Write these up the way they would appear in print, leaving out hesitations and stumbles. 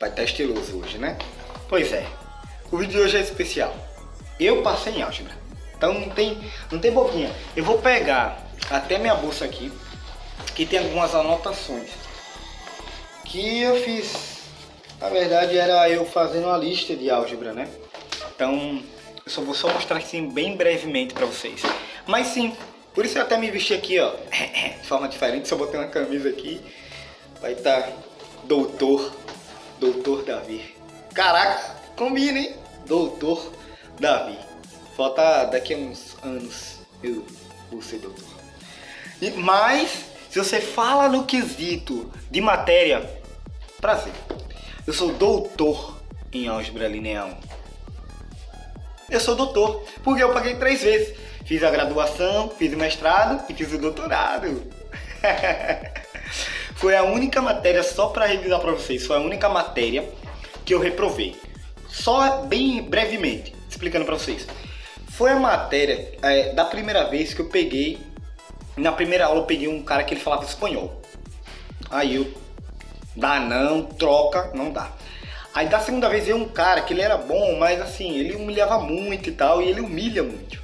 vai estar estiloso hoje, né? Pois é, o vídeo de hoje é especial. Eu passei em álgebra, então não tem boquinha. Eu vou pegar até minha bolsa aqui, que tem algumas anotações que eu fiz. Na verdade era eu fazendo uma lista de álgebra, né? Então eu só vou mostrar assim bem brevemente para vocês. Mas sim, por isso eu até me vesti aqui, ó, de forma diferente. Só botei uma camisa aqui, vai estar Doutor Davi. Caraca, combina, hein? Doutor Davi. Falta daqui a uns anos eu vou ser doutor. Mas se você fala no quesito de matéria, prazer, eu sou doutor em álgebra linear 1. Eu sou doutor porque eu paguei 3 vezes. Fiz a graduação, fiz o mestrado e fiz o doutorado. Foi a única matéria, só para revisar para vocês, foi a única matéria que eu reprovei. Só bem brevemente, explicando para vocês. Foi a matéria da primeira vez que eu peguei, na primeira aula eu peguei um cara que ele falava espanhol. Aí eu, dá não, troca, não dá. Aí da segunda vez veio um cara que ele era bom, mas assim, ele humilhava muito e tal, e ele humilha muito.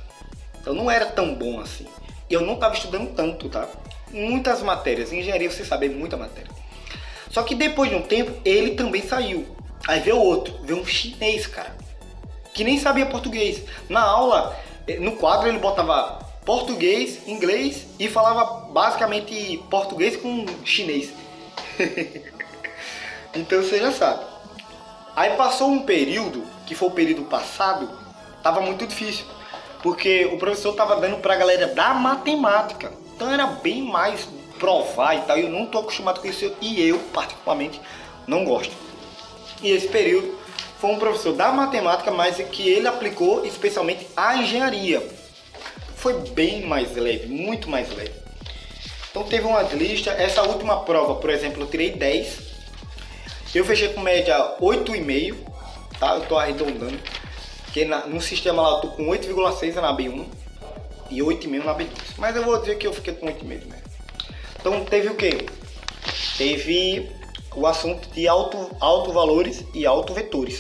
Então não era tão bom assim. E eu não estava estudando tanto, tá? Muitas matérias, engenharia você sabe, é muita matéria. Só que depois de um tempo, ele também saiu. Aí veio outro, veio um chinês, cara, que nem sabia português. Na aula, no quadro ele botava português, inglês e falava basicamente português com chinês. Então você já sabe. Aí passou um período, que foi o período passado, tava muito difícil. Porque o professor tava dando pra galera da matemática. Então era bem mais provar e tal. Eu não tô acostumado com isso e eu, particularmente, não gosto. E esse período foi um professor da matemática, mas que ele aplicou especialmente a engenharia. Foi bem mais leve, muito mais leve. Então teve umas listas. Essa última prova, por exemplo, eu tirei 10. Eu fechei com média 8,5, tá? Eu tô arredondando. Porque no sistema lá eu tô com 8,6 na B1 e 8,5 na B2. Mas eu vou dizer que eu fiquei com 8,5 mesmo. Então teve o quê? Teve o assunto de autovalores e autovetores.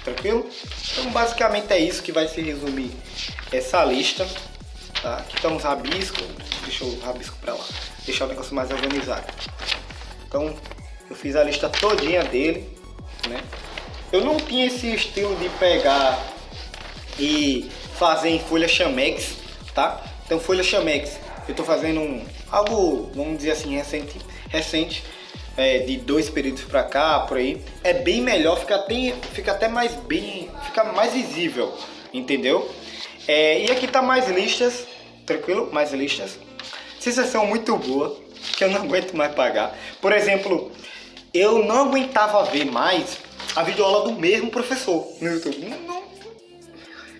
Tranquilo? Então basicamente é isso que vai se resumir essa lista. Tá? Aqui estão os rabiscos. Deixa eu rabisco pra lá. Deixar o negócio mais organizado. Então eu fiz a lista todinha dele, né? Eu não tinha esse estilo de pegar e fazer em folha chamex, tá? Então folha chamex, eu tô fazendo algo, vamos dizer assim, recente, de 2 períodos pra cá, por aí. É bem melhor, fica até mais bem, fica mais visível, entendeu? E aqui tá mais listas, tranquilo? Mais listas. Sensação muito boa, que eu não aguento mais pagar. Por exemplo, eu não aguentava ver mais a videoaula do mesmo professor no YouTube.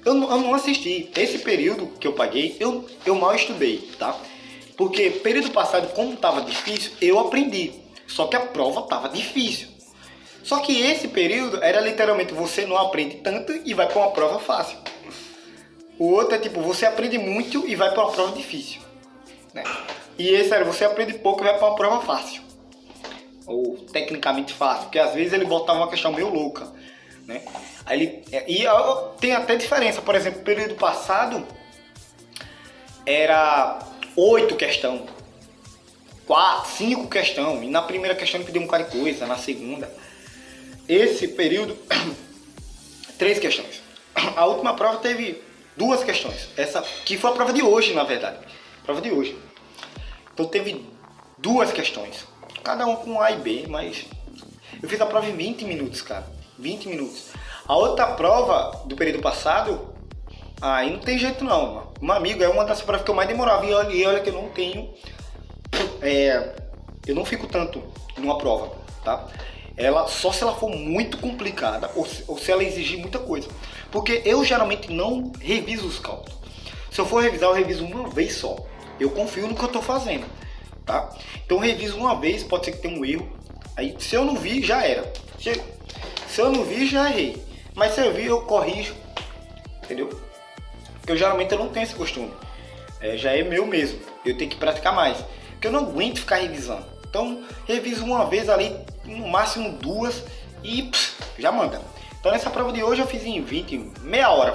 Eu não assisti. Esse período que eu paguei, eu mal estudei, tá? Porque período passado, como estava difícil, eu aprendi. Só que a prova estava difícil. Só que esse período era literalmente você não aprende tanto e vai para uma prova fácil. O outro é tipo, você aprende muito e vai para uma prova difícil, né? E esse era, você aprende pouco e vai para uma prova fácil. Ou tecnicamente fácil, porque às vezes ele botava uma questão meio louca, né? Aí tem até diferença. Por exemplo, no período passado era 8 questões, 4, 5 questões, e na primeira questão ele pediu um bocado de coisa, na segunda. Esse período, 3 questões. A última prova teve 2 questões, essa que foi a prova de hoje, na verdade, prova de hoje. Então teve 2 questões, cada um com A e B, mas eu fiz a prova em 20 minutos, cara, 20 minutos. A outra prova do período passado, aí não tem jeito não, um amigo, é uma das provas que eu mais demorava, e olha que eu não tenho, eu não fico tanto numa prova, tá? Ela, só se ela for muito complicada, ou se ela exigir muita coisa, porque eu geralmente não reviso os cálculos. Se eu for revisar, eu reviso uma vez só, eu confio no que eu tô fazendo, tá? Então eu reviso uma vez, pode ser que tenha um erro, aí se eu não vi, já era. Se eu não vi, já errei. Mas se eu vi, eu corrijo, entendeu? Porque eu geralmente não tenho esse costume. Já é meu mesmo, eu tenho que praticar mais, porque eu não aguento ficar revisando. Então reviso uma vez ali, no máximo 2, e já manda. Então nessa prova de hoje eu fiz em meia hora.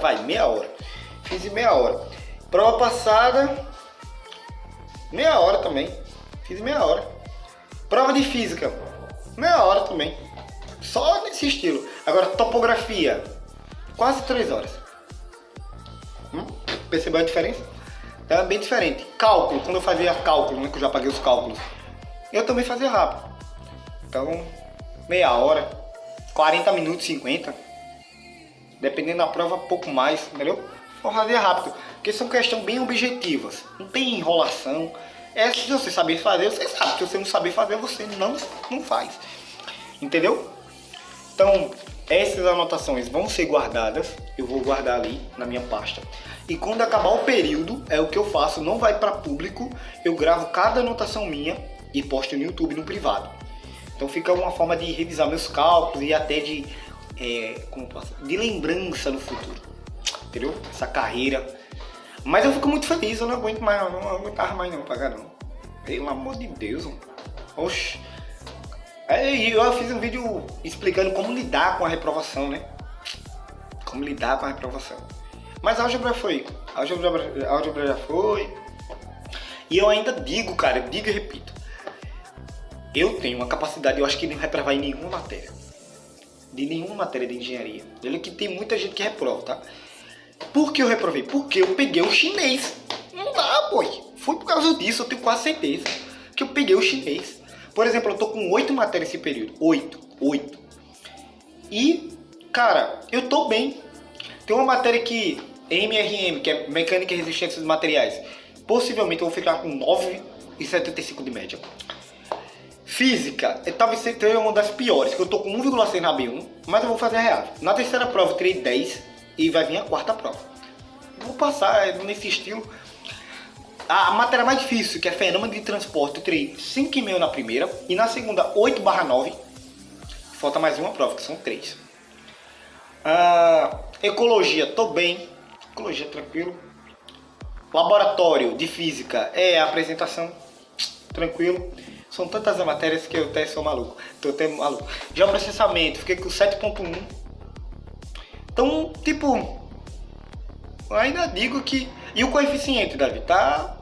Fiz em meia hora. Prova passada, meia hora também. Fiz em meia hora. Prova de física, meia hora também. Só nesse estilo. Agora topografia, quase 3 horas. Percebeu a diferença? É bem diferente. Cálculo, quando eu fazia cálculo, né, que eu já paguei os cálculos, eu também fazia rápido. Então, meia hora, 40 minutos, 50. Dependendo da prova, pouco mais, entendeu? Vou fazer rápido, porque são questões bem objetivas. Não tem enrolação. Se você saber fazer, você sabe. Se você não saber fazer, você não faz. Entendeu? Então, essas anotações vão ser guardadas. Eu vou guardar ali na minha pasta. E quando acabar o período, é o que eu faço, não vai para público. Eu gravo cada anotação minha e posto no YouTube, no privado. Então fica uma forma de revisar meus cálculos e até de lembrança no futuro. Entendeu? Essa carreira. Mas eu fico muito feliz, eu não aguento mais, não aguentava mais não pagar não. Pelo amor de Deus, mano. Oxe. Eu fiz um vídeo explicando como lidar com a reprovação, né? Como lidar com a reprovação. Mas a álgebra foi. A álgebra já foi. E eu ainda digo, cara, digo e repito. Eu tenho uma capacidade, eu acho que não reprovar em nenhuma matéria. De nenhuma matéria de engenharia. Ele que tem muita gente que reprova, tá? Por que eu reprovei? Porque eu peguei o chinês. Não dá, pô. Foi por causa disso, eu tenho quase certeza. Que eu peguei o chinês. Por exemplo, eu tô com 8 matérias nesse período. 8. E, cara, eu tô bem. Tem uma matéria que MRM, que é Mecânica e Resistência dos Materiais. Possivelmente eu vou ficar com 9,75 de média. Física, talvez seja uma das piores, que eu tô com 1,6 na B1, mas eu vou fazer a real. Na terceira prova eu tirei 10 e vai vir a quarta prova. Vou passar nesse estilo. A matéria mais difícil, que é fenômeno de transporte, eu tirei 5,5 na primeira e na segunda 8/9. Falta mais uma prova, que são 3. Ecologia, tô bem. Ecologia, tranquilo. Laboratório de física é a apresentação, tranquilo. São tantas matérias que eu até sou maluco. Tô até maluco. Já o processamento, fiquei com 7,1. Então, tipo, eu ainda digo que... E o coeficiente, Davi, tá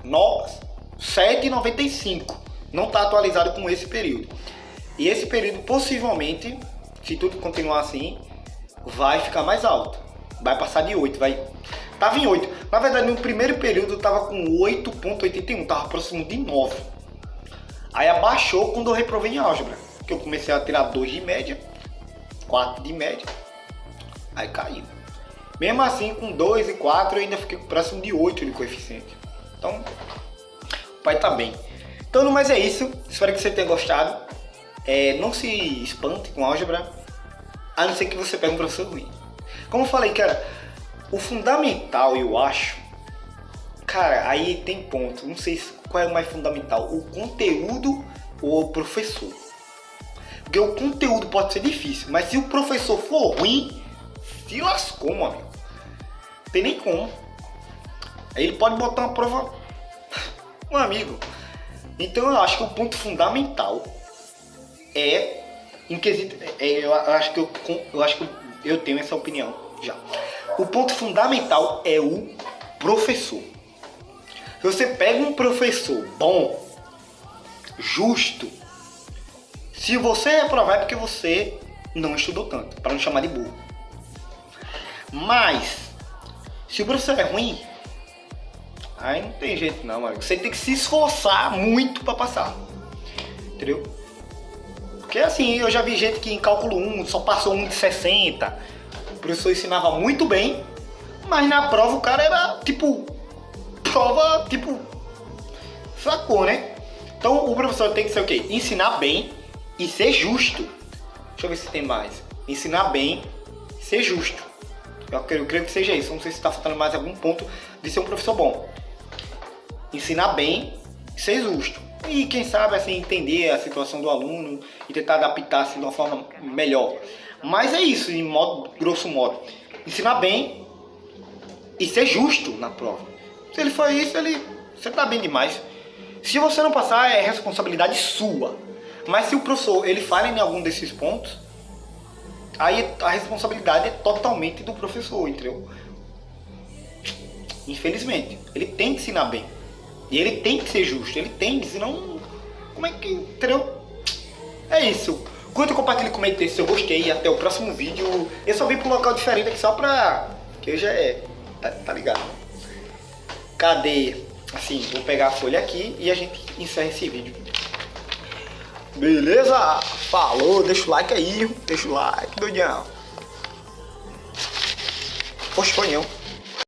7,95. Não tá atualizado com esse período. E esse período, possivelmente, se tudo continuar assim, vai ficar mais alto. Vai passar de 8, vai... Tava em 8. Na verdade, no primeiro período eu tava com 8,81. Tava próximo de 9. Aí abaixou quando eu reprovei em álgebra. Que eu comecei a tirar 2 de média, 4 de média. Aí caiu. Mesmo assim, com 2 e 4 eu ainda fiquei próximo de 8 de coeficiente. Então, o pai tá bem. Então, no mais é isso. Espero que você tenha gostado. Não se espante com álgebra, a não ser que você pegue um professor ruim. Como eu falei, cara, o fundamental, eu acho... Cara, aí tem ponto. Não sei qual é o mais fundamental. O conteúdo ou o professor. Porque o conteúdo pode ser difícil, mas se o professor for ruim, se lascou, meu amigo. Não tem nem como. Aí ele pode botar uma prova... Meu amigo. Então eu acho que o ponto fundamental é... Em quesito, eu acho que eu tenho essa opinião já. O ponto fundamental é o professor. Se você pega um professor bom, justo, se você reprovar é porque você não estudou tanto, para não chamar de burro. Mas, se o professor é ruim, aí não tem jeito não, amigo. Você tem que se esforçar muito para passar, entendeu? Porque assim, eu já vi gente que em cálculo 1 só passou 1 de 60. O professor ensinava muito bem, mas na prova o cara era tipo... Prova, tipo... Sacou, né? Então o professor tem que ser o quê? Ensinar bem e ser justo. Deixa eu ver se tem mais. Ensinar bem e ser justo. Eu creio que seja isso. Não sei se está faltando mais algum ponto de ser um professor bom. Ensinar bem e ser justo. E quem sabe assim entender a situação do aluno e tentar adaptar assim de uma forma melhor. Mas é isso, em modo grosso modo. Ensinar bem e ser justo na prova. Se ele for isso, você tá bem demais. Se você não passar, é responsabilidade sua. Mas se o professor ele falha em algum desses pontos, aí a responsabilidade é totalmente do professor, entendeu? Infelizmente. Ele tem que ensinar bem. E ele tem que ser justo. Ele tem, senão... Como é que... Entendeu? É isso. Curta, compartilhe, comente se eu gostei. E até o próximo vídeo. Eu só vim pra um local diferente aqui só pra... Que eu já é... Tá ligado? Cadê? Assim, vou pegar a folha aqui e a gente encerra esse vídeo. Beleza? Falou, deixa o like aí. Deixa o like, doidão. Poxa, foi não.